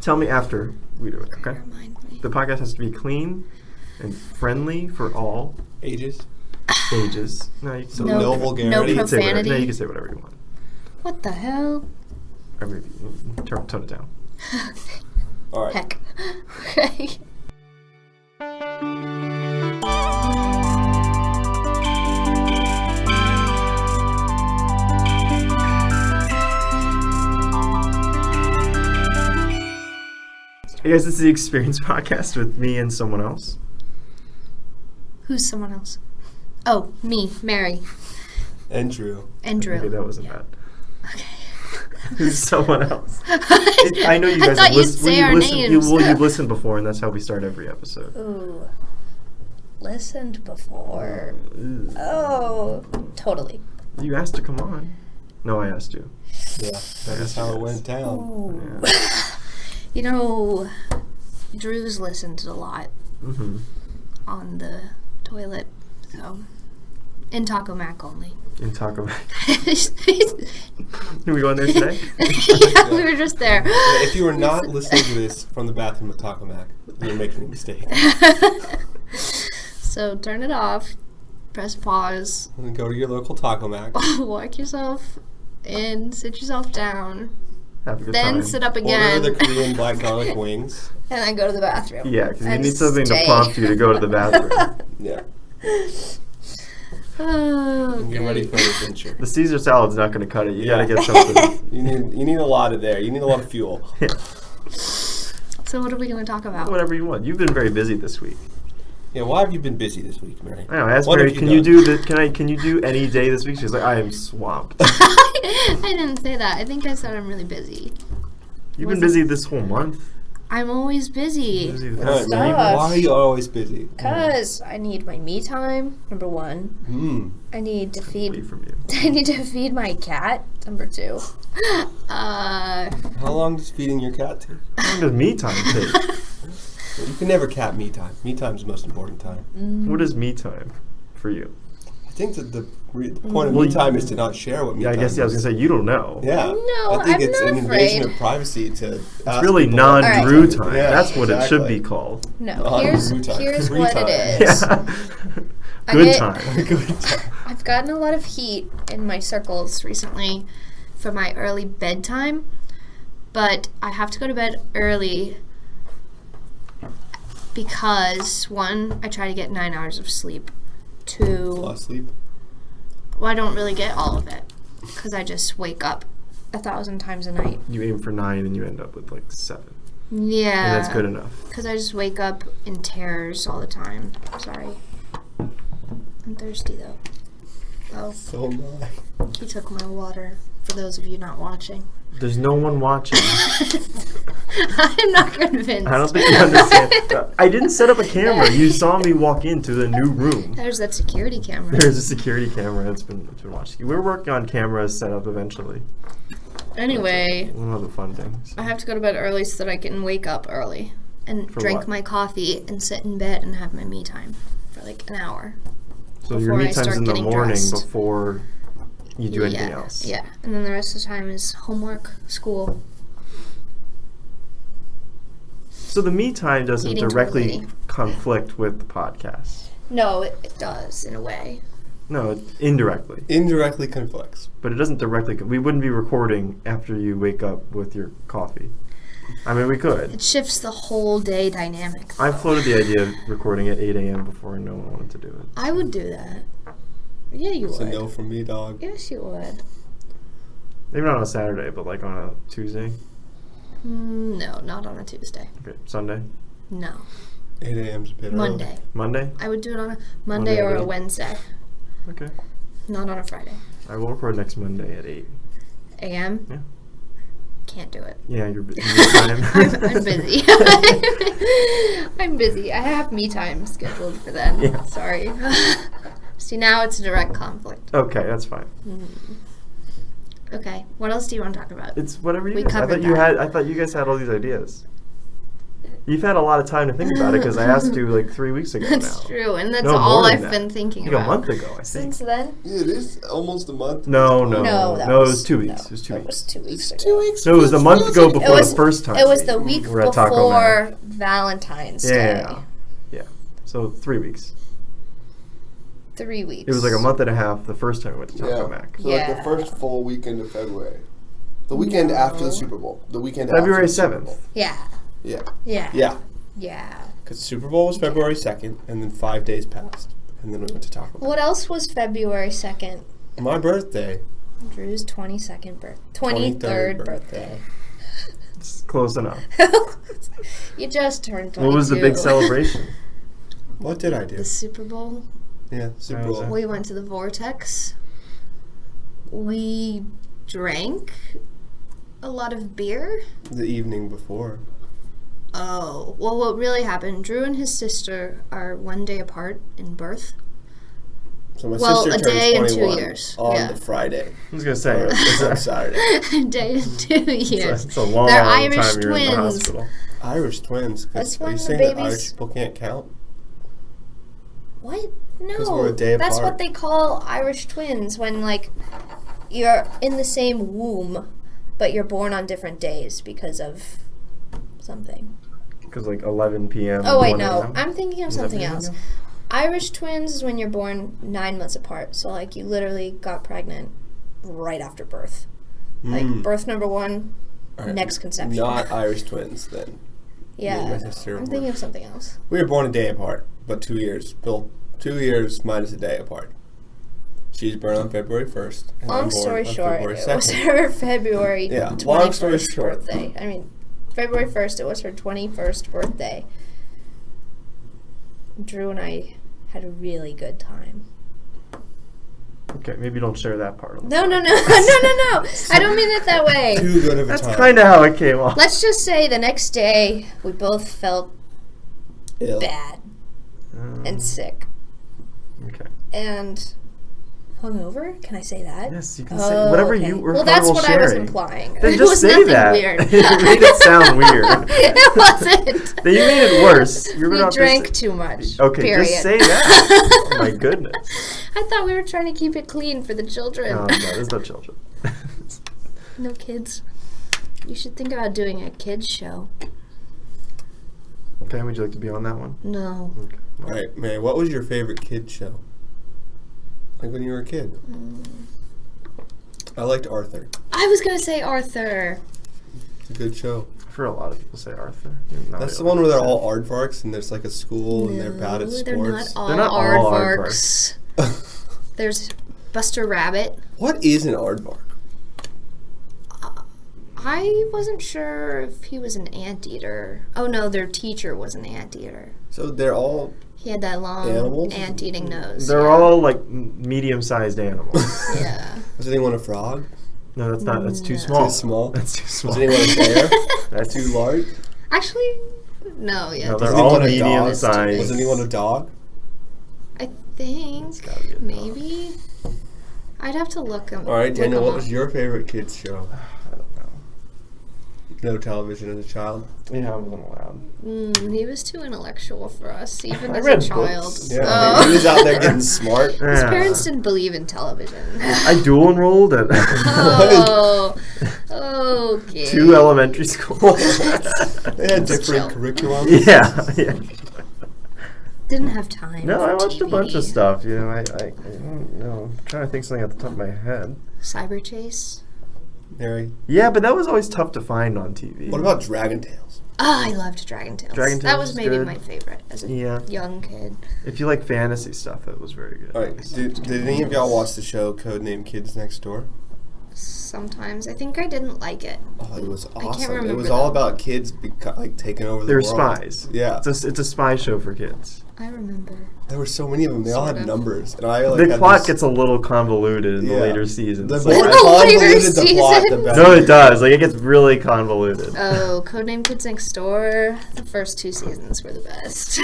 Tell me after we do it, okay? Remind me. The podcast has to be clean and friendly for all Ages. ages. No, you can say No whatever. vulgarity. No You can say whatever. profanity. No, you can say whatever you want. What the hell? Or maybe tone it down. All right. Heck. Okay. Hey guys, this is the Experience Podcast with me and someone else. Who's someone else? Oh, me, Mary, And Drew. and Drew. Okay, that wasn't bad. Okay. Who's someone else? I know you guys I thought have you'd listened. say our names. You've listened before, and that's how we start every episode. Ooh. Listened before. Oh. Totally. You asked to come on. No, I asked you. Yeah. That's how it went down. Ooh. Yeah. You know, Drew's listened a lot Mm-hmm. on the toilet, so in Taco Mac only. In Taco Mac. Yeah, Are we going there today? we were just there. Yeah, if you were not listening to this from the bathroom of Taco Mac, you're making a mistake. So turn it off, press pause, And then go to your local Taco Mac. walk yourself in, sit yourself down, Have a good then time. sit up Order again, the Korean black garlic wings. and then go to the bathroom. Yeah, because you And need something stay. to prompt you to go to the bathroom. Yeah. Oh, And get ready for an adventure. The Caesar salad's not going to cut it. You Yeah. got to get something. You need a lot of there. You need a lot of fuel. Yeah. So what are we going to talk about? Whatever you want. You've been very busy this week. Yeah, why have you been busy this week, Mary? I know. I asked What Mary, have can you you done?" do any day this week? She's like, I am swamped. I didn't say that. I think I said I'm really busy. You've been busy this whole month. I'm always busy. Busy All right, Mary, Stuff. why are you always busy? Because I need my me time, number one. I need to Away feed from you. I need to feed my cat, number two. How long does feeding your cat take? How long does me time take? You can never cap me time. Me time's the most important time. What is me time for you? I think that the point of Well, me time is to not share what me Yeah, I time guess I was is. going to say, you don't know. Yeah. No, I think I'm it's not an invasion afraid. of privacy to It's really non-Drew Alright. time. Yeah, That's what it should exactly. be called. No, On here's Drew time. here's Free what time. it is. Yeah. I Good get- time. Good time. I've gotten a lot of heat in my circles recently for my early bedtime, but I have to go to bed early because one, I try to get 9 hours of sleep. Two, Lost sleep. well, I don't really get all of it because I just wake up 1,000 times a night. You aim for 9 and you end up with like 7. Yeah. And that's good enough. Because I just wake up in terrors all the time. Sorry. I'm thirsty though. Oh, So am I. he took my water. For those of you not watching. There's no one watching. I'm not convinced. I don't think you understand. I didn't set up a camera. You saw me walk into the new room. There's that security camera. There's a security camera that's been watching. We're working on cameras set up eventually. Anyway, One of the fun things. I have to go to bed early so that I can wake up early and For drink what? my coffee and sit in bed and have my me time for like an hour. So your before me I time's start in the getting morning dressed. before you do anything Yeah, else. Yeah, and then the rest of the time is homework, school. So the me time doesn't Eating directly totally. conflict with the podcast. No, it does in a way. No, indirectly. Indirectly conflicts. But it doesn't directly. We wouldn't be recording after you wake up with your coffee. I mean, we could. It shifts the whole day dynamic. I floated the idea of recording at 8 a.m. before no one wanted to do it. I would do that. Yeah, you It's a would. no from me, dog. Yes, you would. Maybe not on a Saturday, but like on a Tuesday. No, not on a Tuesday. Okay, Sunday, No, 8 a.m.'s a bit early. Monday. Monday. I would do it on a Monday Monday or at a 8. Wednesday, Okay, not on a Friday. I will record next Monday at 8. A.M. Yeah. Can't do it. Yeah, you're busy. Time. I'm busy. I'm busy. I have me time scheduled for then. Yeah. Sorry. See, now it's a direct conflict. Okay, that's fine. Okay, what else do you want to talk about? It's whatever you We guys. I covered thought you that. had. I thought you guys had all these ideas. You've had a lot of time to think about it because I asked you like 3 weeks ago That's now. true, and that's No, all more than I've that. been thinking Like about. a month ago, I think. Since then? Yeah, it is almost a month. No, that it was 2 weeks. no, It was 2 that weeks. was 2 weeks ago. 2 weeks. No, it was a month ago before It was the first time. It was the week we were at Taco Mac. before Valentine's Day. Yeah. So 3 weeks. 3 weeks. It was like a month and a half the first time we went to Taco Yeah. Mac. So like Yeah. the first full weekend of February. The weekend after the Super Bowl. The weekend February after the Super 7th. Bowl. Yeah. Yeah. Yeah. Yeah. Yeah. Because the Super Bowl was February 2nd, and then 5 days passed. And then we went to Taco Bell. What else was February 2nd? My birthday. Drew's 23rd birthday. birthday. It's close enough. You just turned 22. What was the big celebration? What did I do? The Super Bowl. Yeah, Super How was Bowl. that? We went to the Vortex. We drank a lot of beer. The evening before. Oh, well, what really happened, Drew and his sister are 1 day apart in birth. So my Well, sister a turned day and 21 2 years. on Yeah. the Friday. I was gonna say Or on Saturday. A day and 2 years. it's a long They're time Irish you're in the twins. hospital. Irish twins. 'Cause That's are when you the saying that babies- Irish people can't count? What? 'Cause No. we're a day That's apart. what they call Irish twins when, like, you're in the same womb, but you're born on different days because of something. Because like 11 p.m. Oh, wait, 1 no. a.m.? I'm thinking of Is that something what you're else. thinking Irish twins is when you're born 9 months apart. So, like, you literally got pregnant right after birth. Like, Mm. birth number 1, All right, next conception. Not Irish twins then. yeah. my sister I'm were- thinking of something else. We were born a day apart, but 2 years. Bill, 2 years minus a day apart. She's born on February 1st. and I'm Long born story on short, February it was 2nd. her February Yeah, 21st long story short. birthday. I mean, February 1st, it was her 21st birthday. Drew and I had a really good time. Okay, maybe don't share that part. On the No, no, no, no, podcast. no, no. I don't mean it that way. Too good of a That's time. kind of how it came off. Let's just say the next day we both felt Ill. bad and sick Okay. and hungover. Can I say that? Yes, you can say whatever okay. you were Well, that's comfortable what I was sharing. implying. Then It just was say nothing that. weird. It made it sound weird. It wasn't. Then you made it worse. You were We not drank just- too much. Okay, period. just say that. Oh my goodness. I thought we were trying to keep it clean for the children. No, there's no children. No kids. You should think about doing a kids show. Okay, would you like to be on that one? No. Okay. All right, Mary, what was your favorite kid show? Like when you were a kid? I liked Arthur. I was gonna say Arthur. It's a good show. I've heard a lot of people say Arthur. Not That's the really. one where they're all aardvarks and there's like a school and they're bad at No, sports. they're not all They're not all aardvarks. There's Buster Rabbit. What is an aardvark? I wasn't sure if he was an anteater. Oh no, their teacher was an anteater. So they're all He had that long Animals? ant-eating nose. They're yeah. all like medium-sized animals. Yeah. Was anyone a frog? No, that's not. That's too No. small. Too small? That's too small. Was anyone a bear? That's Too large? Actually, no. Yeah. No, Was they're all anyone a dog? medium-sized. Was anyone a dog? I think gotta be a dog. maybe. I'd have to look him. All right, look Daniel, him what up. was your favorite kids show? I don't know. No television as a child. Yeah, I wasn't allowed. He was too intellectual for us, even I as read a child. books. Yeah, Oh. he was out there getting smart. His Yeah. parents didn't believe in television. I dual enrolled at Oh, okay. 2 elementary schools. They had Chill. different curriculums. yeah. Didn't have time. No, for I watched a TV. bunch of stuff. You know, I don't know. I'm trying to think something at the top of my head. Cyber Chase. Mary, Yeah, but that was always tough to find on TV. what about Dragon Tales? Oh, I loved Dragon Tales. Dragon That Tales was is maybe good. my favorite as a Yeah. young kid. If you like fantasy stuff, it was very good. All right, did any of y'all watch the show Codename Kids Next Door? Sometimes I think I didn't like it. Oh, it was can't awesome. It remember was all though. about kids like taking over the They're world. spies. Yeah, It's a spy show for kids. I remember. there were so many of them. They all Sort had of. numbers, and I like The had plot this- gets a little convoluted in the Yeah. later seasons. The Like- more Later convoluted the plot, the seasons? better. no, it does. Like it gets really convoluted. Oh, Codename Kids Next Door. The first 2 seasons were the best.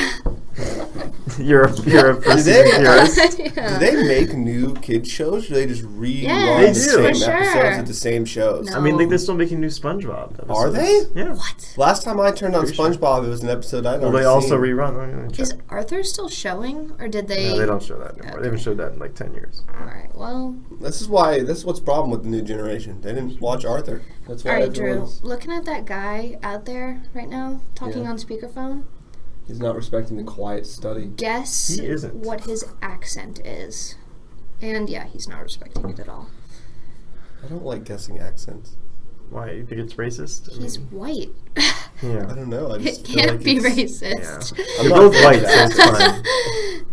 You're a person theorist. Do they make new kids shows, or do they just rerun Yes, the They do. same for episodes sure. of the same shows? No. I mean, like they're still making new SpongeBob episodes. Are they? Yeah. What? Last time I turned on Pretty sure. SpongeBob, it was an episode I'd Well, already they also seen. rerun. I'm gonna check. Is Arthur still showing, or did they? No, they don't show that anymore. Okay. They haven't showed that in like 10 years. All right. Well, This is what's the problem with the new generation. They didn't watch Arthur. That's why all right, Drew. everyone's... Looking at that guy out there right now talking Yeah. on speakerphone. He's not respecting the quiet study. Guess He isn't. what his accent is. And yeah, he's not respecting it at all. I don't like guessing accents. Why? You think it's racist? I He's mean, white. I yeah. don't know. I It just feel can't like be it's- racist. Yeah. I'm They're not both good white, at so it's accents. fine.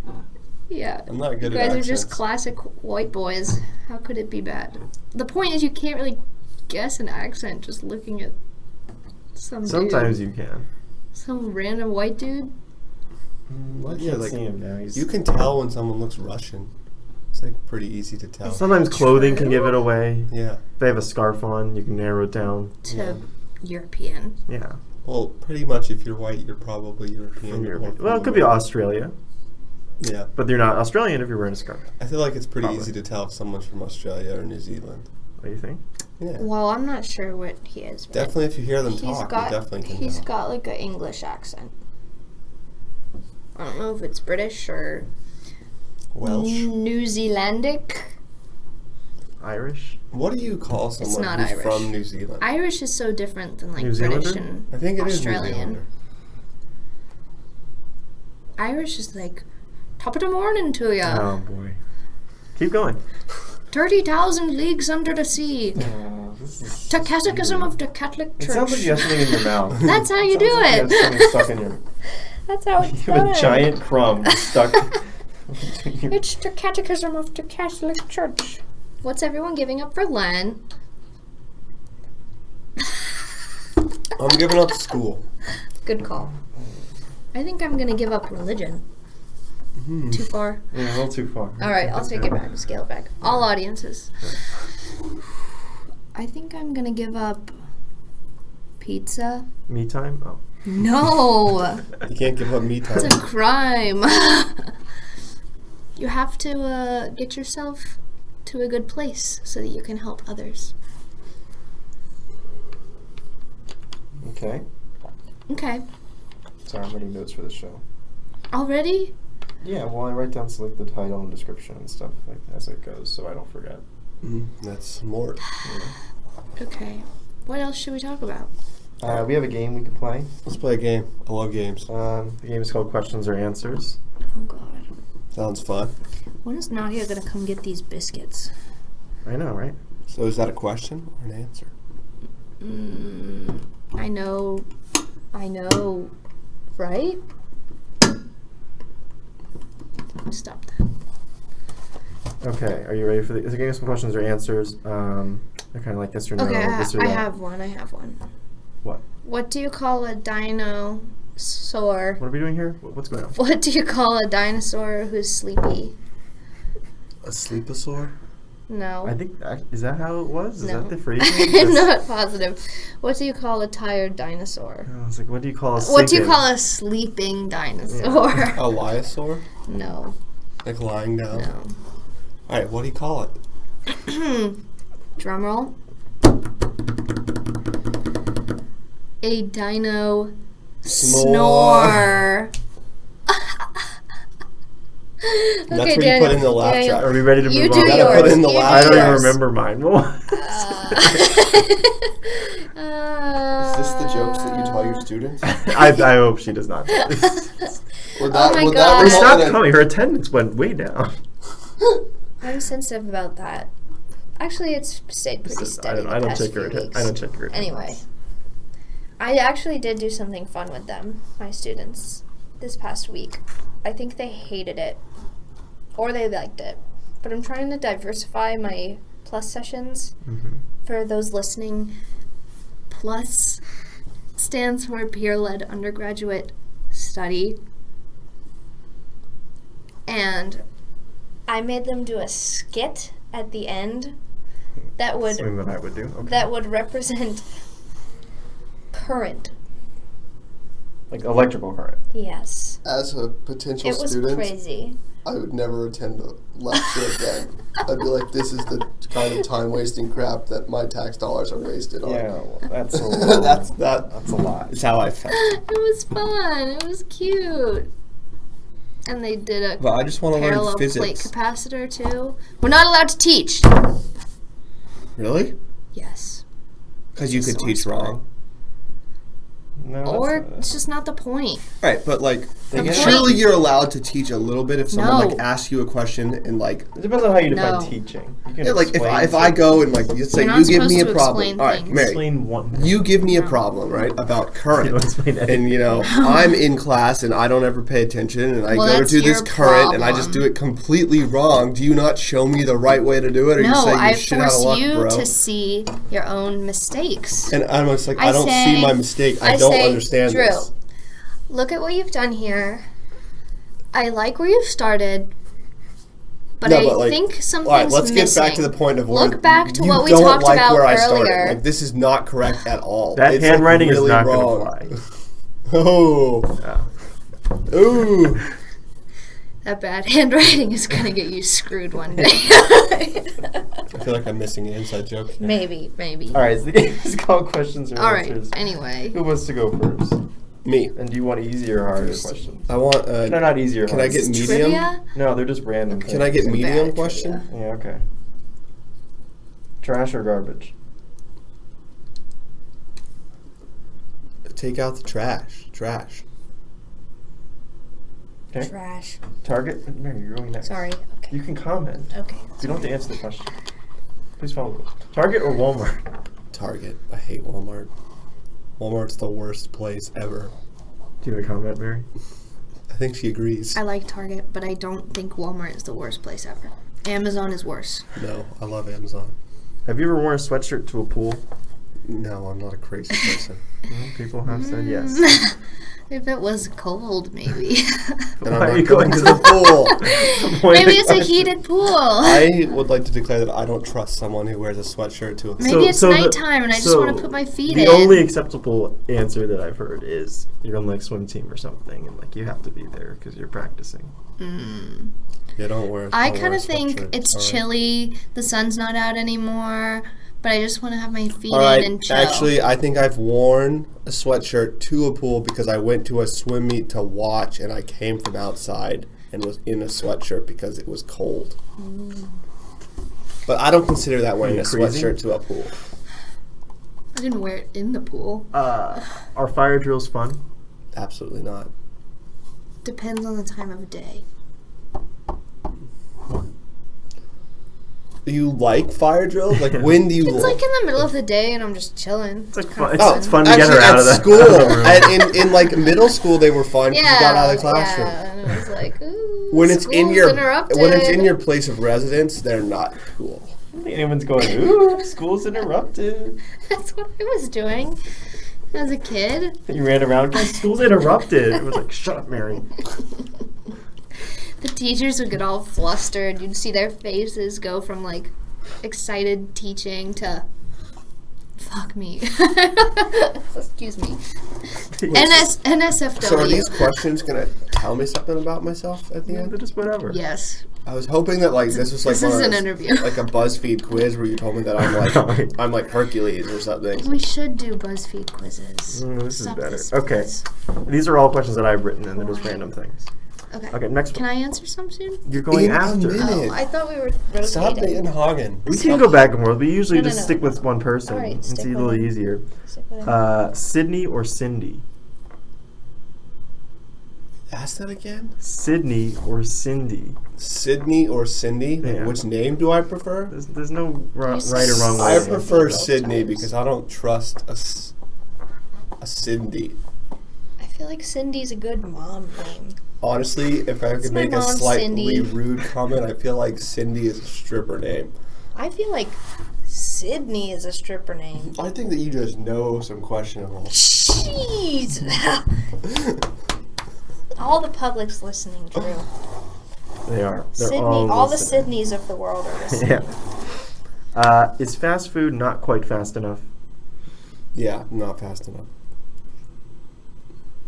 Yeah. I'm not You good guys at are just accents. classic white boys. How could it be bad? The point is, you can't really guess an accent just looking at some Sometimes dude. you can. Some random white dude. What? Yeah, Yeah, like, see him now. He's, You can tell when someone looks Russian. It's like pretty easy to tell. sometimes clothing can True. give it away. Yeah. If they have a scarf on, you can narrow it down. To Yeah. European. Yeah. Well, pretty much if you're white, you're probably European. From or Europe. from Well, it could be America. Australia, Yeah. but you're not Australian if you're wearing a scarf. I feel like it's pretty Probably. easy to tell if someone's from Australia or New Zealand. What do you think? Yeah. Well, I'm not sure what he is. But Definitely if you hear them he's talk, got, you definitely can He's tell. got like an English accent. I don't know if it's British or Welsh. New Zealandic. Irish? What do you call someone not who's Irish. from New Zealand? Irish is so different than like New British Zealander? and I think it is New Australian. Zealander. Irish is like top of the morning to ya. Oh, boy. Keep going. 30,000 leagues under the sea. To Catechism of the Catholic It Church. sounds like you have something in your mouth. That's how you do Sounds like it. You have something stuck in your... That's how it's You have done. a giant crumb stuck between your... It's the Catechism of the Catholic Church. What's everyone giving up for Len? I'm giving up school. Good call. I think I'm gonna give up religion. Too far. Yeah, a little too far. All right, I'll take it back. Scale it back. All audiences. I think I'm gonna give up pizza. Me time? Oh. No, You can't give up me time. it's a crime. You have to get yourself to a good place so that you can help others. Okay. Okay. Sorry, I'm writing notes for the show. Already? Yeah, well, I write down like the title and description and stuff like as it goes, so I don't forget. That's smart. Okay. What else should we talk about? We have a game we can play. Let's play a game. I love games. The game is called Questions or Answers. Oh God. Sounds fun. When is Nadia gonna come get these biscuits? I know, right? So is that a question or an answer? I know, right? Stop that. Okay, are you ready for the? It's a game of some questions or answers. They're kind of like yes or no, Okay, this or I that. have one. What? What do you call a dinosaur? What are we doing here? What's going on? What do you call a dinosaur who's sleepy? A sleeposaur? No. I think is that how it was? Is No. that the phrase? I'm not positive. What do you call a tired dinosaur? I was like, what do you call a? What do you sleeping? call a sleeping dinosaur? A liosaur? No. Like lying down? No. Alright, what do you call it? Drum roll. A dino snore. That's what you Daniel. put in the laugh Daniel. track. Are we ready to You move do on? Gotta yours. put in the You laugh I don't do even yours. remember mine. What was Is this the jokes that you tell your students? I hope she does not. Would Oh my would God. They result stopped in a- coming. Her attendance went way down. I'm sensitive about that. Actually, it's stayed pretty steady. I the don't past check few her. weeks. I don't check her. Anyway, I actually did do something fun with them, my students, this past week. I think they hated it, or they liked it. But I'm trying to diversify my plus sessions. Mhm. For those listening, plus stands for peer-led undergraduate study. And I made them do a skit at the end that would Something that I would do. Okay. that would represent current. Like electrical current. Yes. as a potential It was student, crazy. I would never attend a lecture again. I'd be like, this is the kind of time-wasting crap that my tax dollars are wasted on. Yeah, well, that's a little, That's a lot. That's how I felt. It was fun. It was cute. And they did a But I just want to learn parallel plate physics. capacitor too. We're not allowed to teach. Really? Yes. Because you That's could the teach worst part. wrong. No, that's Or not- it's just not the point. Right, but like, They get- surely you're allowed to teach a little bit if someone No. like asks you a question and like, It depends on how you define No. teaching. You can yeah, like if explain I something. go and like let's say You're not you give me a supposed to problem. explain All right, things. Mary, explain one thing. you give me a No. problem, right, about You current, don't explain anything. and you know I'm in class and I don't ever pay attention, and I Well, go that's to this your current and I just problem. do it completely wrong. Do you not show me the right way to do it, or you No, say you I shit out of force luck, you bro? to see your own mistakes. And I'm just like, I I don't say- see my mistake. I I don't say, understand Drew, this. look at what you've done here. I like where you've started, but No, I but, like, think something's All right, let's missing. get back to the point of where Look back to you what we don't talked like about where I earlier. started. Like, this is not correct at all. That It's, like, handwriting really is not wrong. going to fly. Oh, Yeah. ooh. That bad handwriting is gonna get you screwed one day. I feel like I'm missing an inside joke. maybe. All right, so the game is called questions or All right. answers. Anyway, Who wants to go first? Me. And do you want easier or harder questions? I want. No, not easier. Can I harder. get medium? trivia. No, they're just random. Can I get Some medium bad question? trivia. Yeah. Okay. Trash or garbage? Take out the trash. Trash. Okay. Trash. Target. Mary, you're going next. Sorry. Okay. You can comment. Okay. You don't have to answer the question. Please follow this. Target or Walmart? Target. I hate Walmart. Walmart's the worst place ever. Do you have a comment, Mary? I think she agrees. I like Target, but I don't think Walmart is the worst place ever. Amazon is worse. No, I love Amazon. Have you ever worn a sweatshirt to a pool? No, I'm not a crazy person. Well, people have said yes. If it was cold, maybe. And Why I'm are you not going to to the pool. the point of Maybe the it's a question? heated pool. I would like to declare that I don't trust someone who wears a sweatshirt to a pool. Maybe it's the- nighttime and I just want to put my feet the in. only acceptable answer that I've heard is you're on like swim team or something, and like you have to be there because you're practicing. Mm. Yeah, don't wear. I don't wear kind a of think sweatshirt. it's All right. chilly. The sun's not out anymore, but I just want to have my feet All right. in and chill. Actually, I think I've worn a sweatshirt to a pool because I went to a swim meet to watch, and I came from outside and was in a sweatshirt because it was cold. But I don't consider that wearing Are a you crazy? sweatshirt to a pool. I didn't wear it in the pool. Are fire drills fun? Absolutely not. Depends on the time of day. Do you like fire drills? Like, when do you It's like in the middle of the day and I'm just chilling. It's like kinda fun. Oh, It's fun to get actually, her out at of the school, out of the room. and in like middle school, they were fun because you got out of the classroom. Yeah, and it was like, ooh, When it's in school's your interrupted. when it's in your place of residence, they're not cool. I don't think anyone's going, ooh, school's interrupted. That's what I was doing as a kid. You ran around, guys, school's interrupted. It was like, shut up, Mary. The teachers would get all flustered. You'd see their faces go from like excited teaching to fuck me. Excuse me. NSFW. So are these questions gonna tell me something about myself at the They're end? just whatever. Yes. I was hoping that like this was like This one is of an those- interview. like a BuzzFeed quiz where you told me that I'm like Hercules or something. We should do BuzzFeed quizzes. This is Stop better. this, Okay. please. These are all questions that I've written, and they're just random things. Okay. Okay, next Can one. I answer some soon? You're going In a after. minute. Oh, I thought we were rotating. Stop being Hagen. We can go back and forth. We usually No, no, just no. stick with one person. All right, it's stick a with little it. easier. Stick with it. Sydney or Cindy? Ask that again. Sydney or Cindy? Sydney or Cindy? Like, Yeah. which name do I prefer? There's no right You or wrong way. I to prefer answer that. Sydney times. because I don't trust a Cindy. I feel like Cindy's a good mom name. Honestly, if I could my make a mom, slightly Cindy. rude comment, I feel like Cindy is a stripper name. I feel like Sydney is a stripper name. I think that you just know some questionable. Jeez. All the public's listening, Drew. They are. They're Sydney, all all the listening. Sydneys of the world are listening. Yeah. Is fast food not quite fast enough? Yeah, not fast enough.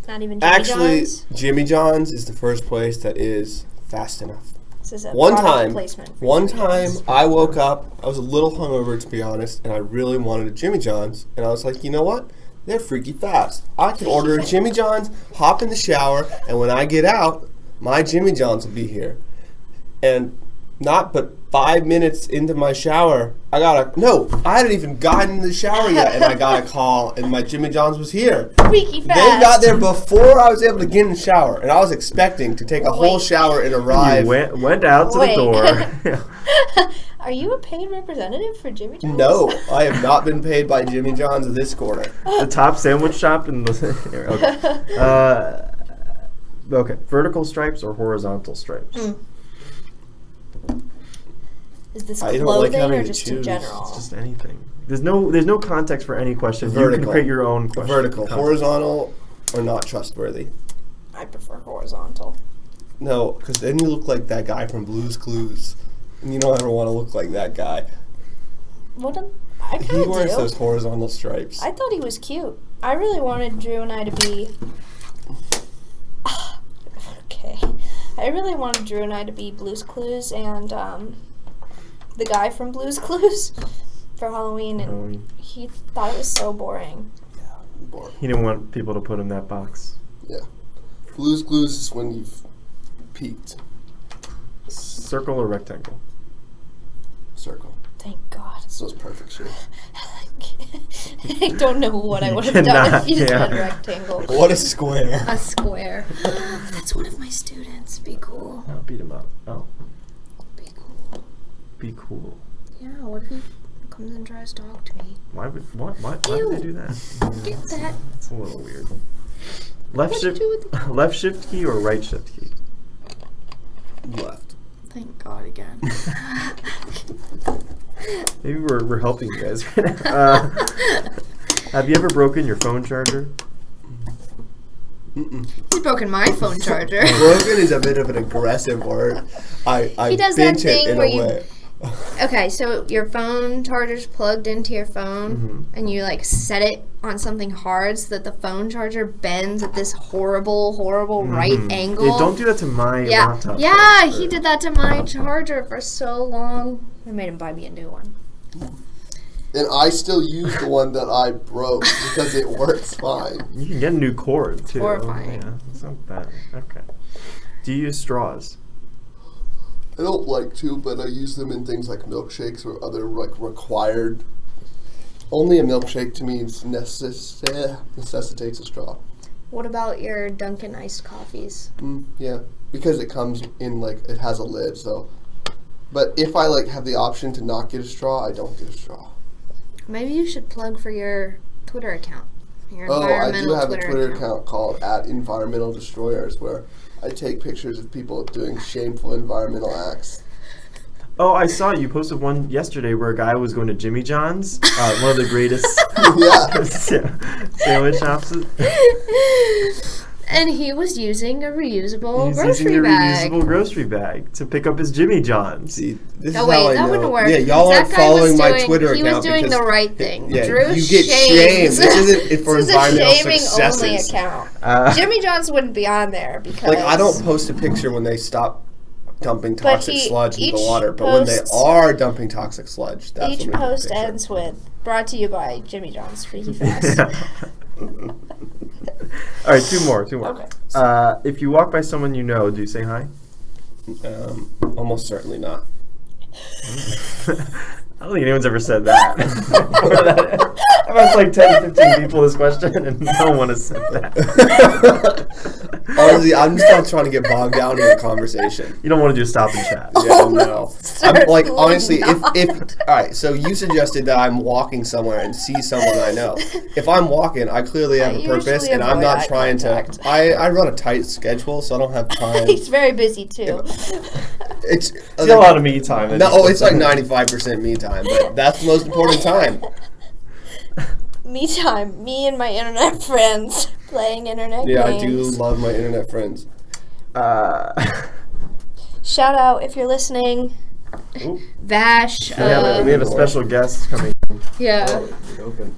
Not even Jimmy Actually, John's? Jimmy John's is the first place that is fast enough. This is a One product time, placement for one Jimmy time, John's. I woke up. I was a little hungover, to be honest, and I really wanted a Jimmy John's. And I was like, you know what? They're freaky fast. I can order a Jimmy John's, hop in the shower, and when I get out, my Jimmy John's will be here. And not but 5 minutes into my shower, I hadn't even gotten in the shower yet, and I got a call, and my Jimmy John's was here. Freaky fast. They got there before I was able to get in the shower, and I was expecting to take a whole Wait. shower and arrive. You went out to Wait. the door. Are you a paid representative for Jimmy John's? No, I have not been paid by Jimmy John's this quarter. The top sandwich shop in the. Okay. Okay. Vertical stripes or horizontal stripes? Is this I don't like clothing having or to just in choose. general? It's just anything. There's no context for any question. You Vertical. can create your own question. Vertical, Context. horizontal, or not trustworthy. I prefer horizontal. No, because then you look like that guy from Blue's Clues, and you don't ever want to look like that guy. I He kind of wears do. those horizontal stripes. I thought he was cute. I really wanted Drew and I to be. Okay. I really wanted Drew and I to be Blue's Clues and the guy from Blue's Clues for Halloween, and he thought it was so boring. Boring. He didn't want people to put him in that box. Yeah. Blue's Clues is when you've peaked. Circle or rectangle? Circle. Thank God. It's those perfect shape. I don't know what I You would have done cannot, if you just yeah. said rectangle. What a square. A square. That's one of my students. Be cool. Oh, beat him up. Oh, Be cool. be cool. Yeah, what if he comes and tries to talk to me? Why would why would they do that? Get that. It's a little weird. Left What'd you shift, do with left shift key or right shift key? Left. Thank God again. Maybe we're helping you guys right now. Have you ever broken your phone charger? Mm-mm. He's broken my phone charger. Broken is a bit of an aggressive word. I He does that bench thing it in where a you- way. Okay, so your phone charger's plugged into your phone, Mhm. and you like set it on something hard so that the phone charger bends at this horrible right Mhm. angle. Yeah, don't do that to my Yeah, laptop. yeah, though. he did that to my charger for so long. I made him buy me a new one. And I still use the one that I broke because it works fine. You can get a new cord too. Horrifying. Yeah, it's not bad. Okay. Do you use straws? I don't like to, but I use them in things like milkshakes or other like required. Only a milkshake to me necessitates a straw. What about your Dunkin' iced coffees? Yeah, because it comes in like it has a lid. So, but if I like have the option to not get a straw, I don't get a straw. Maybe you should plug for your Twitter account. Your Oh, I do environmental have a Twitter account called @EnvironmentalDestroyers where I take pictures of people doing shameful environmental acts. Oh, I saw you posted one yesterday where a guy was going to Jimmy John's, one of the greatest Yeah. sandwich shops. And he was using a reusable He's grocery using a bag. reusable grocery bag to pick up his Jimmy John's. See, this Oh is wait, how I that know. wouldn't work. Yeah, y'all That aren't guy following was my doing- Twitter He account was doing because the right thing. yeah, Drew you get shamed. This isn't for This is a environmental shaming successes. only account. Jimmy Jimmy John's wouldn't be on there because Like I don't post a picture when they stop dumping But toxic he- sludge into the each water, but when they post- are dumping toxic sludge, that's Each when we take a post picture. ends with "Brought to you by Jimmy John's Freaky Fast." All right, two more. Okay. If you walk by someone you know, do you say hi? Almost certainly not. I don't think anyone's ever said that. I've asked like 10, 15 people this question, and no one has said that. Honestly, I'm just not trying to get bogged down in the conversation. You don't want to do a stop and chat. Yeah, no. I'm like, Certainly honestly, if not. all right, so you suggested that I'm walking somewhere and see someone I know. If I'm walking, I clearly have I a purpose, usually and I'm avoid not eye trying contact. to. I run a tight schedule, so I don't have time. He's very busy too. It's It's a lot of me time. No, oh, it's like 95% me time, but that's the most important time. Me time. Me and my internet friends playing internet Yeah, I games. do love my internet friends. Shout out if you're listening. Ooh. Vash. We have a special guest coming. Yeah. Oh, open.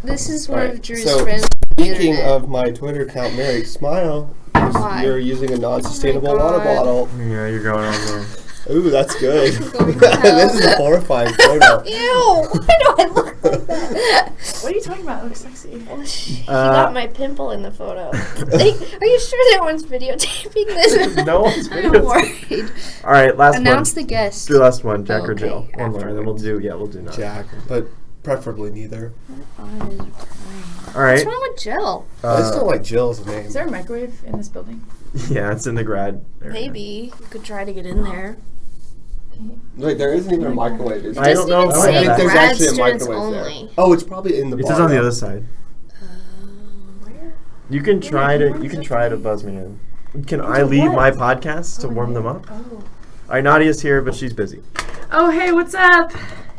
This is one Alright, of Drew's so- friends. Speaking internet. of my Twitter account, Mary, smile. Why? You're using a non-sustainable water God. bottle. Yeah, you're going on there. Ooh, that's good. Going to hell. This is a horrifying photo. Ew! Why do I look like that? What are you talking about? It looks sexy. He got my pimple in the photo. Are you sure no one's videotaping this? No one's I'm videotaping. worried. All right, last Announce one. the guest. Do the last one, Jack or Okay, Jill. One more, and then we'll do none. Jack, but preferably neither. All What's right. wrong with Jill? I just don't like Jill's name. Is there a microwave in this building? Yeah, it's in the grad area. Maybe you could try to get in there. Wait, there isn't even a microwave. Is I there? don't know Even if say I have there's grad actually a students microwave there. only. Oh, it's probably in the It bar. says on the though. other side. Where? You can try to buzz me in. Can I leave my podcast to warm them up? Oh. All right, Nadia's here, but she's busy. Oh, hey, what's up?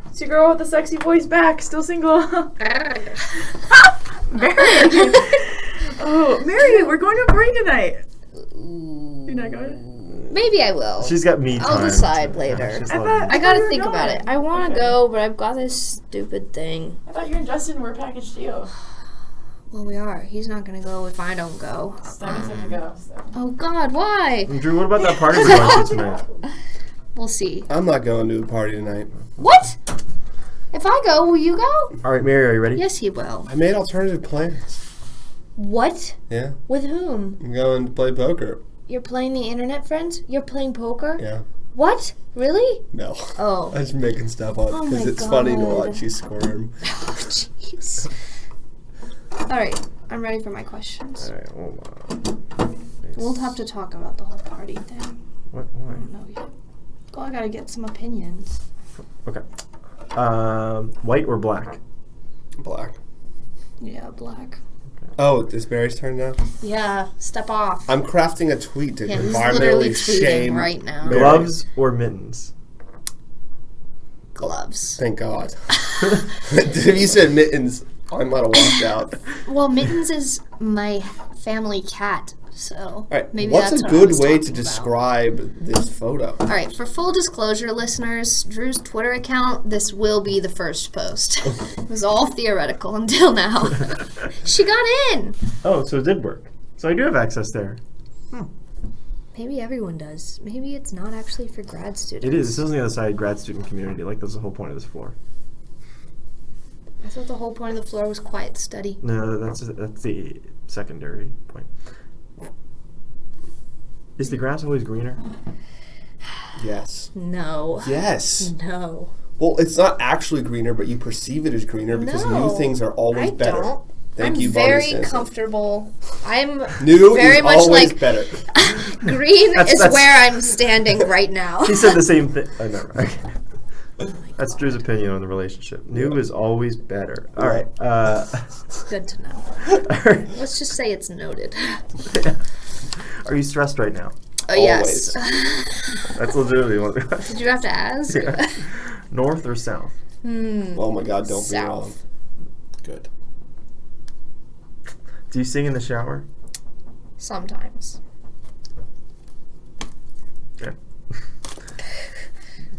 It's your girl with the sexy voice back, still single. Mary! Oh, Mary, we're going to a party tonight. You're not going? Maybe I will. She's got me time. I'll decide later. she's I loving thought- it. I gotta you were think about going. it. I want to Okay. go, but I've got this stupid thing. I thought you and Justin were a package deal. Well, we are. He's not gonna go if I don't go. That means I have to go. So. Oh God, why? Drew, what about that party we're going to tonight? We'll see. I'm not going to a party tonight. What? If I go, will you go? All right, Mary, are you ready? Yes, he will. I made alternative plans. What? Yeah, With whom? I'm going to play poker. You're playing the internet, friends? You're playing poker? Yeah, What? Really? no. Oh. I'm just making stuff up Oh because my it's funny to God. watch you squirm. Oh, jeez. All right, I'm ready for my questions. All right, hold on. We'll have to talk about the whole party thing. What? I Why? don't know yet. Oh, I gotta get some opinions. Okay. White or black? Black. Yeah, black. Oh, it's Barry's turn now? Yeah, step off. I'm crafting a tweet to Yeah, he's literally environmentally tweeting shame right now. Mary. Gloves or mittens? Gloves. Thank God. If you said mittens, I might have walked out. Well, Mittens is my family cat, so All right, maybe what's that's a what I good was way talking to about. describe this photo? All right, for full disclosure, listeners, Drew's Twitter account, this will be the first post. It was all theoretical until now. She got in. Oh, so it did work. So I do have access there. Maybe everyone does. Maybe it's not actually for grad students. It is. This is on the other side, grad student community. Like, that's the whole point of this floor. I thought the whole point of the floor was quiet study. No, that's the secondary point. Is the grass always greener? Yes. No. Yes. No. Well, it's not actually greener, but you perceive it as greener because No. new things are always I better. don't. Thank I'm you, Bonnie very Simpson. comfortable. I'm New very is much always like better. green That's- is that's- where I'm standing right now. He said the same thing. Oh, no. Okay. That's Drew's opinion on the relationship. New is always better. All right. Good to know. All right. Let's just say it's noted. Are you stressed right now? Oh, yes. That's legitimately one of the questions. Did you have to ask? Yeah. North or south? Oh my God, don't be wrong. South. Good. Do you sing in the shower? Sometimes. Okay.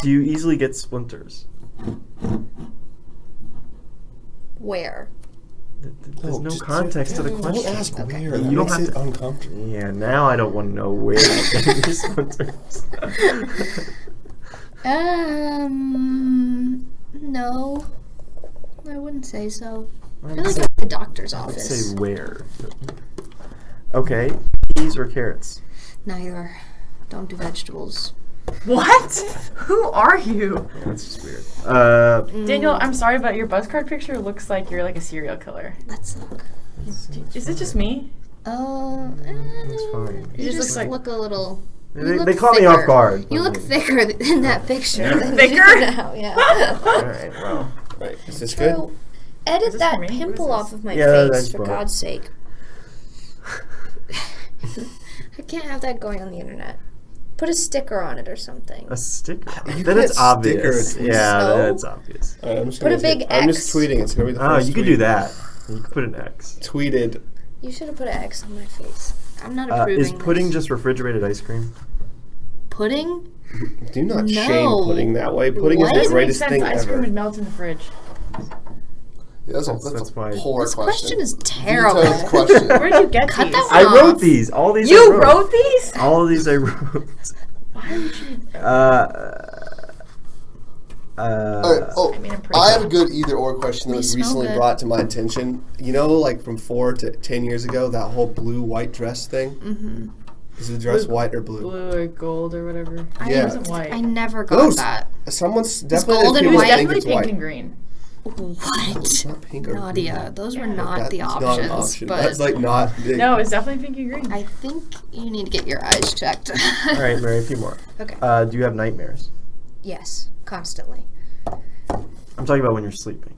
Do you easily get splinters? Where? There's no just- context to the Don't question. ask where. You That don't makes have it to- uncomfortable. Yeah, now I don't want to know where I'm getting these splinters. No. I wouldn't say so. I I feel would like say, at the doctor's I would office. say where. Okay, peas or carrots? Neither. Don't do vegetables. What? Who are you? Yeah, that's just weird. Daniel, I'm sorry, but your buzzcard picture looks like you're like a serial killer. Let's look. Is it just me? That's fine. You just just looks like- look a little. They, you look they caught me off thicker. guard. You look thicker in that picture. than you Thicker? do now, yeah. All right, well. Right. Is this good? Bro, edit Is this that for me? What is pimple this? off of my Yeah, face, that's for fine. God's sake. I can't have that going on the internet. Put a sticker on it or something. A sticker? You Then put it's a obvious. sticker. Yeah, So? then it's obvious. All right, I'm just Put a gonna big I'm just X. tweeting. It's gonna be the Oh, first you could tweet. do that. You could put an X. Tweeted. You should have put an X on my face. I'm not approving Is pudding this. just refrigerated ice cream? Pudding? Do not No. shame pudding that way. Pudding What? is the Doesn't make greatest sense. thing Ice cream ever. would melt in the fridge. That's That's a why- poor This question. question is terrible. Vetoed question. Where did you get Cut these? that I one wrote off. these. All these. I You wrote these? All of these I wrote. Why would you? Alright, I mean, I'm pretty I have sure. a good either or question that They was smell recently good. brought to my attention. You know, like from 4 to 10 years ago, that whole blue-white dress thing? Mm-hmm. Is the dress Blue- white or blue? Blue or gold or whatever. Yeah. It wasn't white. I never got Those- that. Someone's definitely gold and It people was white. think definitely it's pink white. and green. What? It's not pink or Nadia, those were Yeah. not That's the not options. an option. But That's like not. No, it's definitely pink and green. I think you need to get your eyes checked. All right, Mary, a few more. Okay. Do you have nightmares? Yes, constantly. I'm talking about when you're sleeping.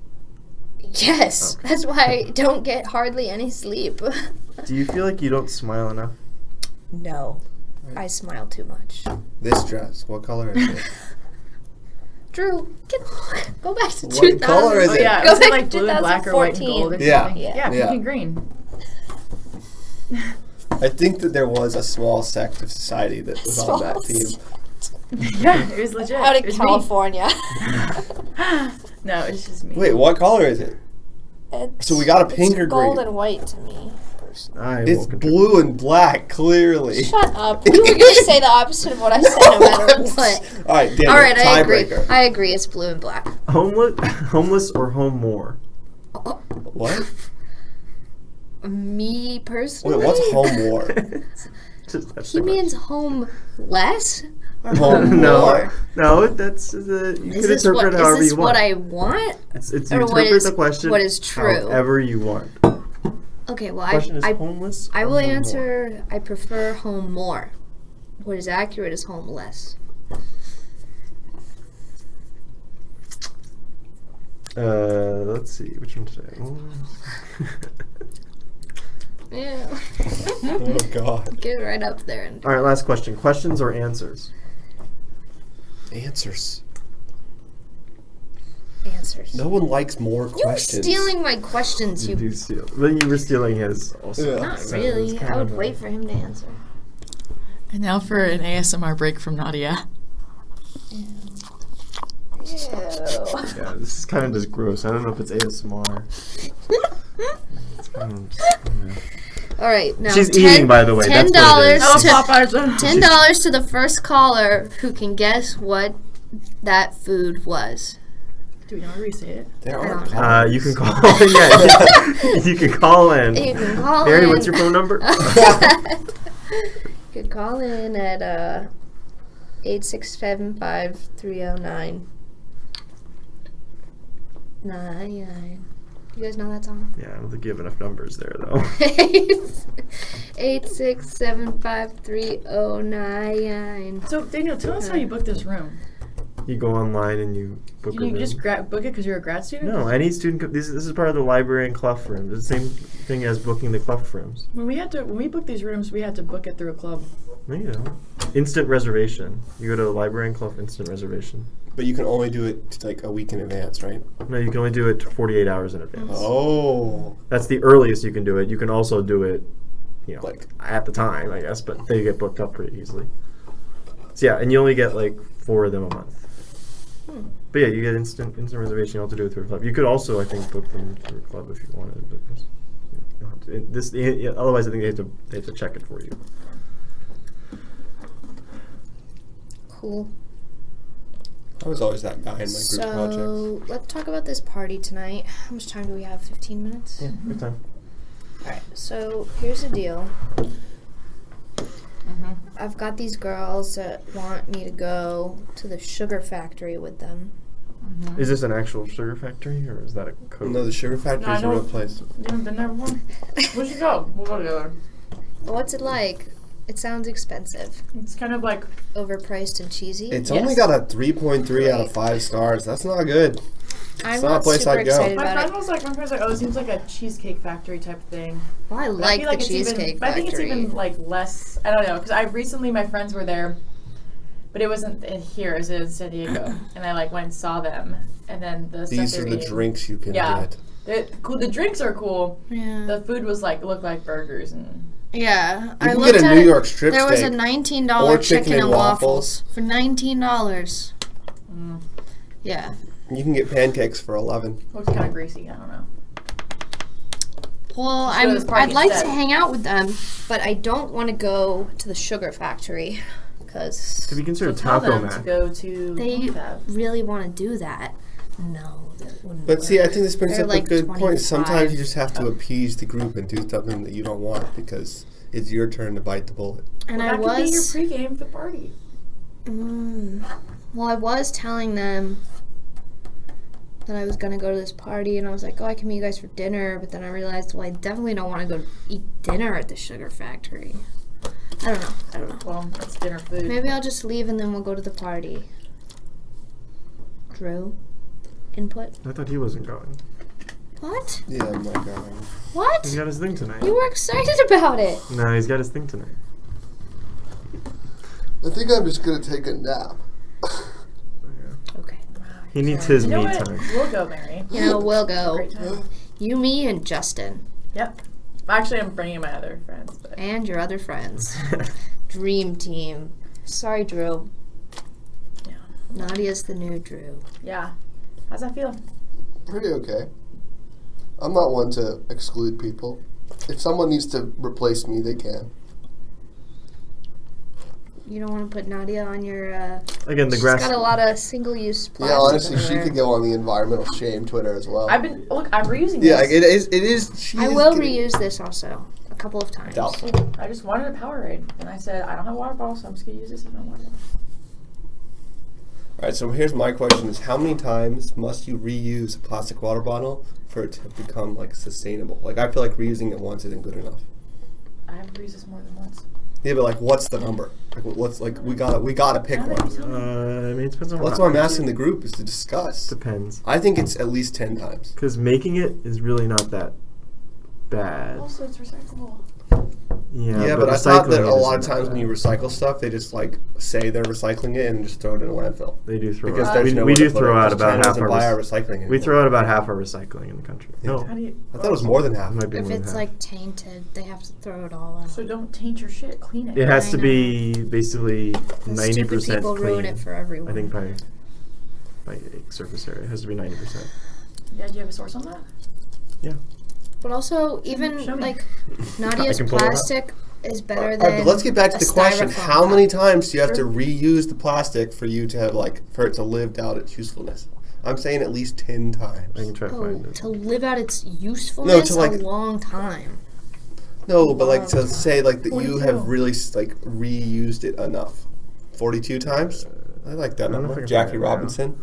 Yes, Okay. that's why I don't get hardly any sleep. Do you feel like you don't smile enough? No, I smile too much. This dress, what color is it? Drew, go back to What 2000. color is Oh it? yeah, Go was it back like to blue and black or white and 2014. gold or Yeah. something? Yeah. Yeah, pink Yeah. and green. I think that there was a small sect of society that was on that team. Yeah, it was legit. Out It of was California. me. No, it's just me. Wait, what color is it? So we got a pink it's or gold green? and white to me. I It's will contribute. blue and black, clearly. Shut up. You were going to say the opposite of what I said no matter what. All right, Daniel, All right, I agree. tiebreaker. I agree. It's blue and black. Homeless or home more? What? Me personally? Wait, what's home war? Just, that's He too much. means home less? Or Home no, more? no, that's you Is can this interpret what, however is this you want. what I want? It's or you what interpret is- the question what is true? however you want. Okay, well, Question is I homeless. I or will home more? answer I prefer home more. What is accurate is home less. Let's see, which one today? Yeah. Oh, God. Get right up there and All right, last question. Questions or answers? Answers. answers. No one likes more You're questions. stealing my questions, You you. do steal, but you were stealing his also. Yeah. Not so really. it's kind I would of a- wait for him to answer. And now for an ASMR break from Nadia. Ew. Yeah, this is kind of just gross. I don't know if it's ASMR. It's kind of just, yeah. All right, now She's eating, by the way. That's what it is. Oh, She's- Popeyes. $10 to the first caller who can guess what that food was. Do we know how to restate it? There I are don't know. colors. You can call. Yeah, you can call in. You can call Mary, in. what's your phone number? You could call in at 8675309. 99. You guys know that song? Yeah, I don't think you have enough numbers there, though. 8675309. So, Daniel, tell us how you booked this room. You go online and you book Did a you room. just book it because you're a grad student? No, any student. This is part of the library and Clough room. It's the same thing as booking the Clough rooms. When we booked these rooms, we had to book it through a club. No, you don't. Instant reservation. You go to the library and Clough instant reservation. But you can only do it like a week in advance, right? No, you can only do it 48 hours in advance. Oh. That's the earliest you can do it. You can also do it, Like- at the time, I guess, but they get booked up pretty easily. So yeah, and you only get like 4 of them a month. But yeah, you get instant reservation. You don't have to do it through a club. You could also, I think, book them through a club if you wanted, but you don't have to. Otherwise, I think they have to check it for you. Cool. I was always that guy in my group projects. So, let's talk about this party tonight. How much time do we have? 15 minutes? Yeah, good time. Alright, so here's the deal. Mm-hmm. I've got these girls that want me to go to the sugar factory with them. Is this an actual sugar factory or is that a code? No, the Sugar Factory No, I is a real don't- place. You haven't been there before? We should go. We'll go together. What's it like? It sounds expensive. It's kind of like Overpriced and cheesy. It's Yes. only got a 3.3 out of 5 stars. That's not good. I'm not a not place super I'd go. excited my about friend it. was like, oh, it seems like a cheesecake factory type thing. Well, I But like feel the it's Cheesecake but I think it's Factory. even like less. I don't know because I recently my friends were there, but it wasn't here. It was in San Diego, and I like went and saw them, and then the These stuff are they the were eating- drinks you can Yeah. get. The drinks are cool. Yeah. The food was looked like burgers and. Yeah. You I can looked get a at New it. York strip There was a steak. $19 or chicken and waffles for $19. Mm, Yeah. You can get pancakes for 11. looks kind of greasy. I don't know. Well, Just go to this party I'd like instead. to hang out with them, but I don't want to go to the sugar factory because To be considered Tell Taco them to Mat. go to they Confab. really want to do that. No, that wouldn't But see, I work. think this brings They're up like a good point. Sometimes 25. you just have to appease the group and do something that you don't want because it's your turn to bite the bullet. And Well, I that could be your was pregame for the party. well, I was telling them that I was gonna go to this party, and I was like, "Oh, I can meet you guys for dinner." But then I realized, well, I definitely don't want to go eat dinner at the sugar factory. I don't know. Well, that's dinner food. Maybe I'll just leave and then we'll go to the party. Drew, input. I thought he wasn't going. What? Yeah, I'm not going. What? He's got his thing tonight. You were excited about it. No, he's got his thing tonight. I think I'm just gonna take a nap. Okay. He needs his You know me what? time. We'll go, Mary. You know, we'll go. Great time. You, me, and Justin, Yep. Actually, I'm bringing my other friends. But and your other friends. Dream team. Sorry, Drew. yeah. Nadia's the new Drew. Yeah. How's that feel? Pretty okay. I'm not one to exclude people. If someone needs to replace me, they can. You don't want to put Nadia on your. Again, the She's grass. got a lot of single-use plastic. Yeah, honestly, she everywhere. could go on the environmental shame Twitter as well. I'm reusing Yeah, this. it is. It is. She I is will getting- reuse this also a couple of times. Doubtful. I just wanted a Powerade, and I said I don't have a water bottle, so I'm just gonna use this as my water bottle. All right. So here's my question: Is how many times must you reuse a plastic water bottle for it to become like sustainable? Like I feel like reusing it once isn't good enough. I have reused this more than once. Yeah, but like, what's the number? Like, what's like we gotta pick Now that you one. tell me. I mean, it depends on Well, that's how- why I'm asking the group is to discuss. Depends. I think it's at least 10 times. Because making it is really not that bad. Also, it's recyclable. Yeah, but I thought that recycling a it lot of isn't that times when you bad. recycle stuff, they just like say they're recycling it and just throw it in a landfill. They do throw Because out. there's We, no we way do to put throw it, out 'cause about China half doesn't our buy our rec- recycling anymore. We throw out about half our recycling in the country. No, How do you? I thought it was more than half. it might be If more than it's half. like tainted, they have to throw it all out. So don't taint your shit. Clean it. It has I to know. be basically The 90% stupid people clean. ruin it for everyone. I think by surface area, it has to be 90%. Yeah. Do you have a source on that? Yeah. But also, even Show me. like Nadia's can pull it up. plastic is better All than. right, but let's get back to a the question: styrofoam how cup. many times do you have to reuse the plastic for you to have for it to live out its usefulness? I'm saying at least 10 times. I can try to Oh, find it. to live out its usefulness to, like- a long time. No, but like to say like that you 42. have really like reused it enough. 42 times. I like that I don't know if I number. can Jackie find it now. Robinson.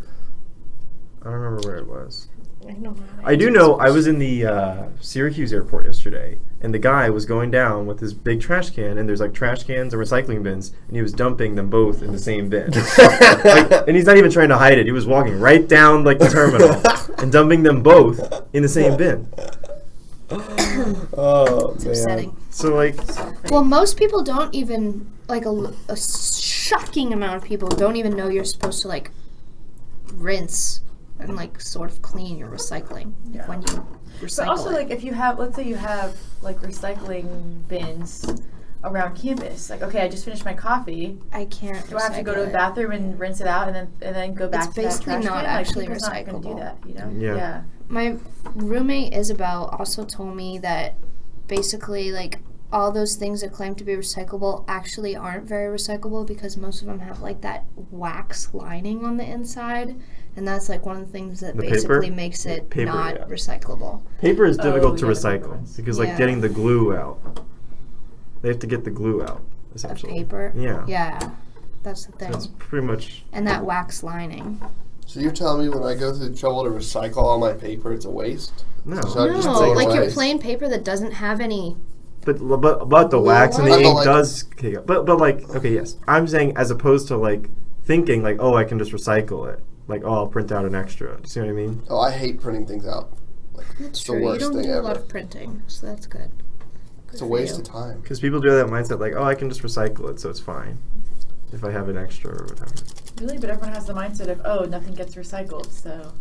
I don't remember where it was. I don't know. I do know I was in the Syracuse airport yesterday, and the guy was going down with his big trash can, and there's like trash cans and recycling bins, and he was dumping them both in the same bin. And he's not even trying to hide it. He was walking right down like the terminal and dumping them both in the same bin. Oh It's man. upsetting. So like, Well, most people don't even like a shocking amount of people don't even know you're supposed to like rinse and like sort of clean your recycling Yeah. when you recycle But also, it. like, if you have, let's say you have like recycling bins around campus. Like, okay, I just finished my coffee. I can't. Do I have to go to recycle the it. bathroom and rinse it out, and then go back It's to that basically trash not can? actually People's not gonna do recyclable. that, you know? Yeah. My roommate Isabel also told me that basically like all those things that claim to be recyclable actually aren't very recyclable because most of them have like that wax lining on the inside, and that's like one of the things that The basically paper? makes it Paper, not yeah. recyclable. paper is difficult to yeah, the paper recycle ones. because like Yeah. getting the glue out. They have to get the glue out Of essentially. paper. Yeah. Yeah, that's the thing. That's pretty much. And that wax lining. So you're telling me when I go through the trouble to recycle all my paper, it's a waste? No. So I just No, throw it like away? your plain paper that doesn't have any. But the wax and the line? ink But, like- does kick up. But like, okay, yes. I'm saying as opposed to like thinking like, oh, I can just recycle it. Like, oh, I'll print out an extra. Do you see what I mean? Oh, I hate printing things out. Like, That's it's the true. You worst don't thing do a ever. lot of printing, so that's good. It's a waste of time. Because people do have that mindset like, oh, I can just recycle it, so it's fine if I have an extra or whatever. Really? But everyone has the mindset of, oh, nothing gets recycled, so.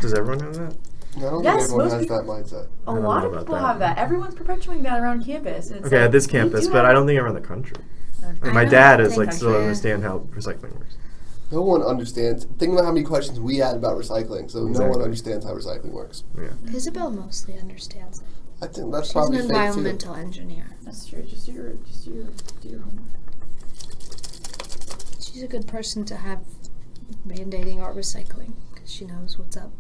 Does everyone have that? I don't Yes, think everyone most has people- that mindset. A I don't lot know of about people that. have that. Everyone's perpetuating that around campus. And it's Okay, like, at this we campus, do but have- I don't think around the country. Okay. And my don't dad is think like I still can. understand how recycling works. No one understands. Think about how many questions we had about recycling. So no one Exactly. understands how recycling works. Yeah. Isabel mostly understands it. I think that's She's probably an fake environmental engineer. That's true. Just do your homework. She's a good person to have mandating our recycling because she knows what's up.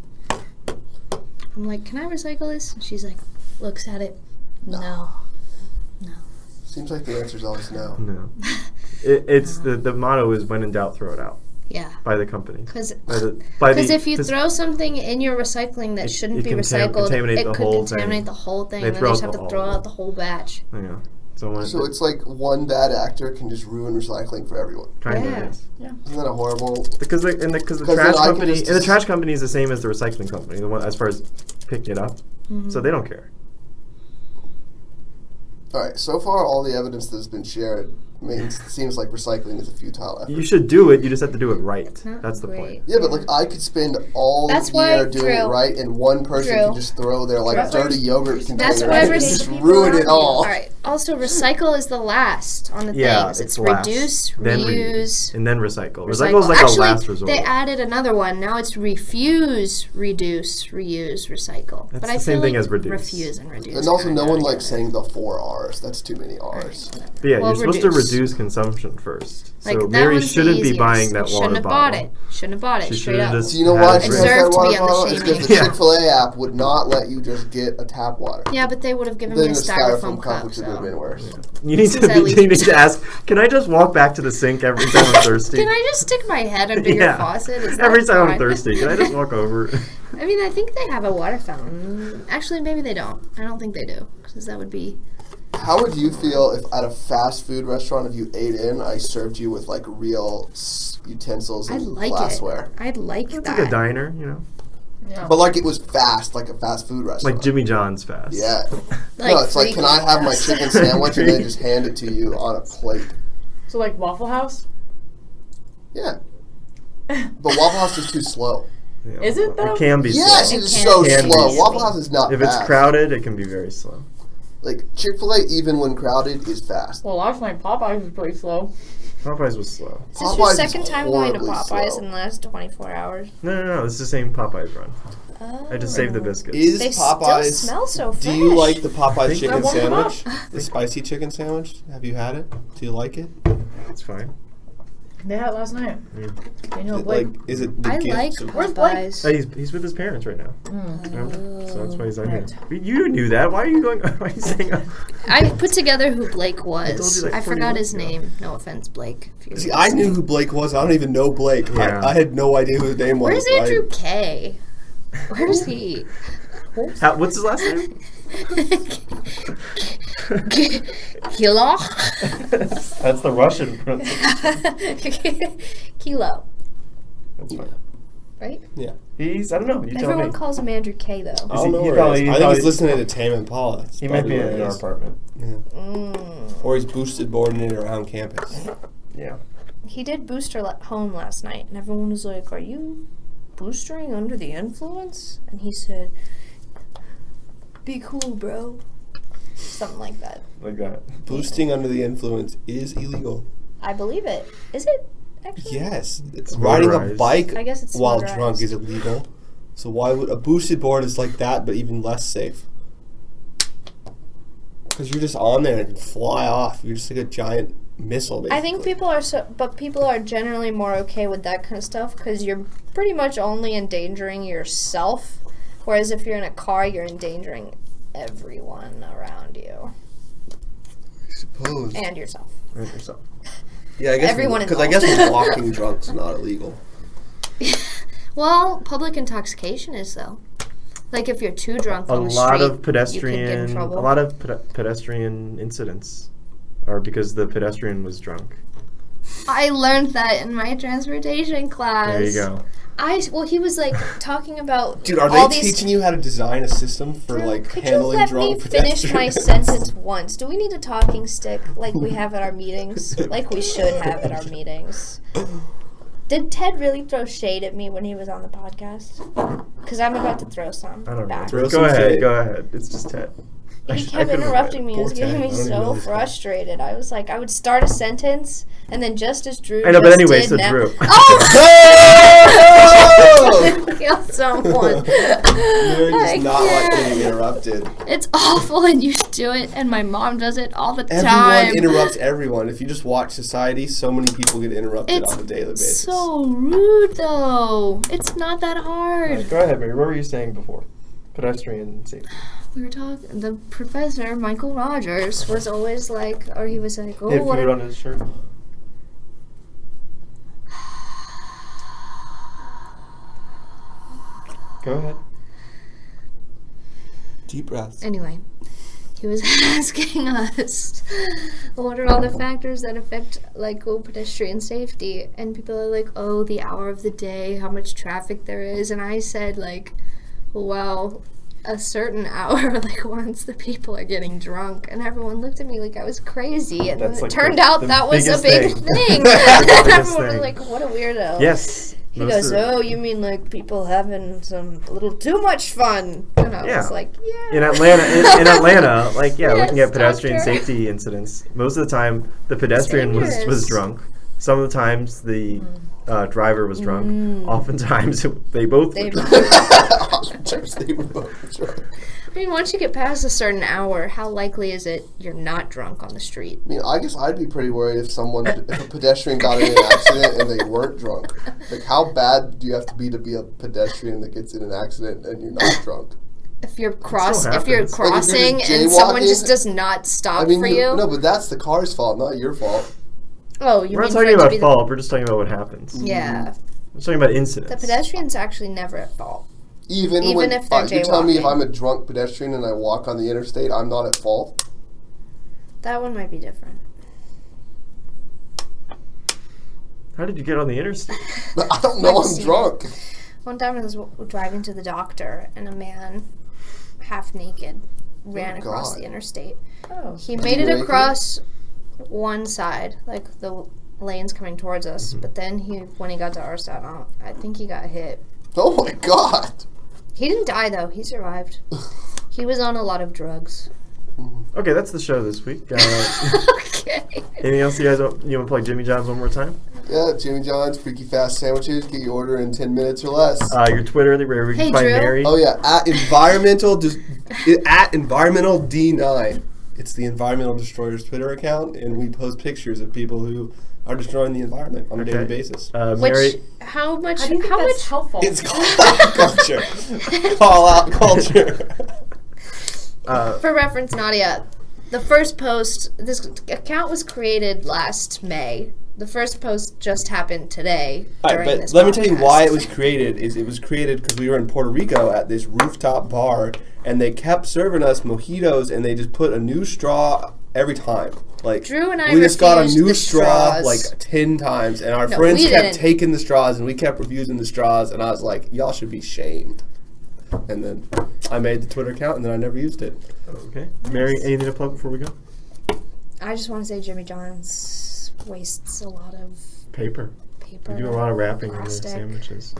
I'm like, can I recycle this? And she's like, looks at it. No. too. Seems like the answer is always no. No. It's the motto is when in doubt, throw it out Yeah. by the company. Because By the if you throw something in your recycling that shouldn't be recycled, contaminate it the could whole contaminate thing. the whole thing. They And then throw they just out have the to throw whole- out the whole batch. Yeah. So when So it's like one bad actor can just ruin recycling for everyone. kind Yeah. of is. Isn't that a horrible? Because the Because trash then I can company just- and the trash company is the same as the recycling company, the one as far as picking it up. So they don't care. All right. So far, all the evidence that has been shared seems like recycling is a futile effort. You should do it. You just have to do it right. Not That's the great. point. Yeah, but like I could spend all That's the year why, doing it Drew. right, and one person Drew. can just throw their like Drew. dirty yogurt container That's in why and we're just people ruin it all. All right. Also, recycle is the last on the Yeah, things. it's It's last. reduce, Then reuse, and then recycle. recycle. Recycle is like Actually, a last resort. they added another one. Now it's refuse, reduce, reuse, recycle. That's but the I same feel thing like as reduce. refuse and reduce. And also, kinda no go one likes together. saying the 4 R's. That's too many R's. But yeah, Well, you're supposed to reduce. reduce consumption first. Like, So that Mary one's the shouldn't be easiest. buying that You water shouldn't have bottle. bought it. Shouldn't have bought it. She Straight should've up. just- Do you know Had why it she ready. does that Deserved to water be on the bottle? It's because the shaming. Chick-fil-A app would not let you just get a tap water. Yeah, but they would have given Then me a the styrofoam cup, cup. which would have been So. worse. You need This to is at be, you need least- to ask. Can I just walk back to the sink every time I'm thirsty? Can I just stick my head under your Yeah. faucet? Is Every that time I'm fine? thirsty, can I just walk over? I mean, I think they have a water fountain. Actually, maybe they don't. I don't think they do, because that would be. How would you feel if at a fast food restaurant, if you ate in, I served you with like real utensils I'd and like glassware? it. I'd like It's that. like a diner, you know, Yeah. But like it was fast, like a fast food restaurant. like Jimmy John's fast. Yeah. Like No, it's like, free can I have my gas. chicken sandwich and then just hand it to you on a plate? So like Waffle House? Yeah. But Waffle House is too slow. Yeah. Is it, though? It can be Yes, slow. it is It so can be slow. slow. Waffle House is not If fast. it's crowded, it can be very slow. Like Chick-fil-A, even when crowded, is fast. Well, last night Popeyes was pretty slow. Popeyes was slow. Is this Popeyes your is second time going to horribly Popeyes slow. in the last 24 hours? No. This is the same Popeyes run. Oh. I just saved the biscuits. Is They Popeyes? still smell so fresh. Do you like the Popeyes Think chicken I want them up. sandwich? The spicy chicken sandwich? Have you had it? Do you like it? It's fine. They had it last night. Daniel It, Blake. like, is it the I gift? like Where's Blake? Popeyes. He's with his parents right now. Oh. So that's why he's on here. Right. You knew that. Why are you going? Why are you saying? I put together who Blake told was. you, like, I 40 forgot minutes his ago. name. No offense, Blake. if you're See, I knew listening. who Blake was. I don't even know Blake. Yeah. I had no idea who his name was. Where's Andrew K? Where's he? What's his last name? Kilo? That's the Russian pronunciation. Kilo, That's fine. right? Yeah. He's. I don't know. You tell Everyone me. calls him Andrew K, though. I Is don't he- know he where probably- he he is. I think probably- he's listening to Tame Impala. That's He might probably be where in he our is. apartment. Or he's boosted boarding it around campus. Yeah. He did booster home last night, and everyone was like, "Are you boostering under the influence?" And he said, "Be cool, bro." Something like that. Like that. Boosting under the influence is illegal. I believe it. Is it actually? Yes. It's Riding a motorized. bike I guess it's while motorized. drunk is illegal. So why would a boosted board is like that, but even less safe? Because you're just on there and it can fly off. You're just like a giant missile. Basically. I think people are generally more okay with that kind of stuff because you're pretty much only endangering yourself. Whereas if you're in a car, you're endangering everyone around you I suppose. and yourself. Right yourself. Yeah, I guess everyone because I guess involved. walking drunk's not illegal. Well, public intoxication is though. Like if you're too drunk A on the lot street, of pedestrian. you could get in trouble. A lot of pedestrian incidents are because the pedestrian was drunk. I learned that in my transportation class. There you go. He was like talking about Dude, are all they these. teaching you how to design a system for Drew, like could you handling let drunk me finish my pedestrians? sentence once? Do we need a talking stick like we have at our meetings? Like we should have at our meetings. Did Ted really throw shade at me when he was on the podcast? Because I'm about to throw some I don't know. back. Throw Go some ahead. shade. Go ahead. It's just Ted. He kept interrupting me. It was getting me so frustrated. I was like, I would start a sentence, and then just as Drew I know, but just anyway, did so now- Drew. Oh! Kill someone. Mary does I not like can't. being interrupted. It's awful, and you do it, and my mom does it all the Everyone time. interrupts everyone. If you just watch Society, so many people get interrupted It's on a daily basis. so rude, though. It's not that hard. Go ahead, Mary. What were you saying before? Pedestrian safety. We were talking. The professor, Michael Rogers, was always like, or he was like, "Oh, He had what?" food on his shirt. Go ahead. Deep breaths. Anyway, he was asking us what are all the factors that affect pedestrian safety, and people are like, "Oh, the hour of the day, how much traffic there is," and I said well, a certain hour, once the people are getting drunk, and everyone looked at me like I was crazy, and That's then it like turned the- out the that was a biggest big thing. thing. Biggest Everyone was thing. like, "What a weirdo." Yes. He most goes, of the- "Oh, you mean people having some a little too much fun?" And I Yeah. was like, "Yeah." in Atlanta, looking Yes, at pedestrian doctor. safety incidents, most of the time the pedestrian was dangerous. drunk. Some of the times the driver was drunk. Mm. Oftentimes they both They- were drunk. Oftentimes they were both drunk. I mean, once you get past a certain hour, how likely is it you're not drunk on the street? I mean, I guess I'd be pretty worried if a pedestrian got in an accident and they weren't drunk. Like, how bad do you have to be a pedestrian that gets in an accident and you're not drunk? If you're still crossing happens. and jaywalking- someone just does not stop I mean, for you. no, but that's the car's fault, not your fault. Oh, you We're mean not for talking it to about be fault. We're just talking about what happens. Yeah, We're talking about incidents. the pedestrian's actually never at fault. Even Even when if they're you're telling me if jaywalking. I'm a drunk pedestrian and I walk on the interstate, I'm not at fault. That one might be different. How did you get on the interstate? But I don't know I've I'm seen drunk. One time I was driving to the doctor, and a man, half naked, ran across God. the interstate. Oh. He Did made he it make it? across one side, like the lanes coming towards us, but then when he got to our side, I think he got hit. Oh my god. He didn't die though. He survived. He was on a lot of drugs. Okay, that's the show this week. Okay. Anything else you guys want to plug Jimmy John's one more time? Yeah, Jimmy John's Freaky Fast Sandwiches. Get your order in 10 minutes or less. Your Twitter, where we can Hey, find Drew. Mary. Oh yeah, at environmental D9. It's the Environmental Destroyers Twitter account, and we post pictures of people who are destroying the environment on a daily basis. Mary. Which how much? How do you think how that's much? helpful? It's call out culture. Call out culture. For reference, Nadia, the first post. This account was created last May. The first post just happened today. All right, during but this let me tell you why podcast. it was created. It was created because we were in Puerto Rico at this rooftop bar, and they kept serving us mojitos, and they just put a new straw every time. Like Drew and I we just got a refused new the straw straws. like 10 times, and our No, friends we kept didn't. taking the straws, and we kept refusing the straws, and I was like, y'all should be shamed. And then I made the Twitter account, and then I never used it. Okay. Mary, anything to plug before we go? I just want to say Jimmy John's wastes a lot of Paper. paper. We do a lot of wrapping in their plastic. sandwiches.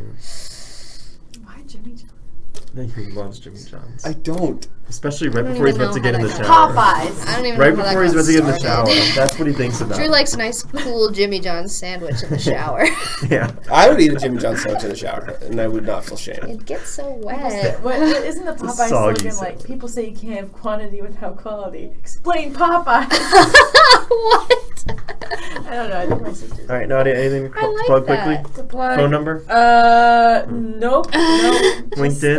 Why Jimmy John? He loves Jimmy John's. I don't. Especially right don't before he's even about to know get how in the that shower. Popeyes. I don't even Right know how before that he's about to get in the shower. started. That's what he thinks about. Drew likes a nice, cool Jimmy John's sandwich in the shower. Yeah. I would eat a Jimmy John sandwich in the shower, and I would not feel shame. It gets so wet. What isn't the a Popeye soggy slogan sandwich. like people say you can't have quantity without quality? Explain Popeye. What? I don't know. I think my sister's. All right, Nadia, anything to I like plug that. quickly? To plug. Phone number? Nope. Nope. LinkedIn?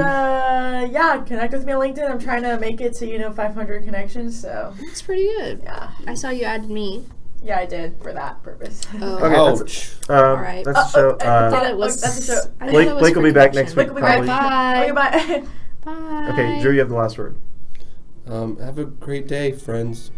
Yeah, connect with me on LinkedIn. I'm trying to make it to 500 connections. So That's pretty good. yeah, I saw you added me. yeah, I did for that purpose. Oh. Okay, Ouch. Alright. That's the show. I thought it was. that's the show. I thought Blake- it was Blake for will be back connection. next week, Blake will be back. probably. Okay, bye. Bye. Okay, Drew, you have the last word. Have a great day, friends.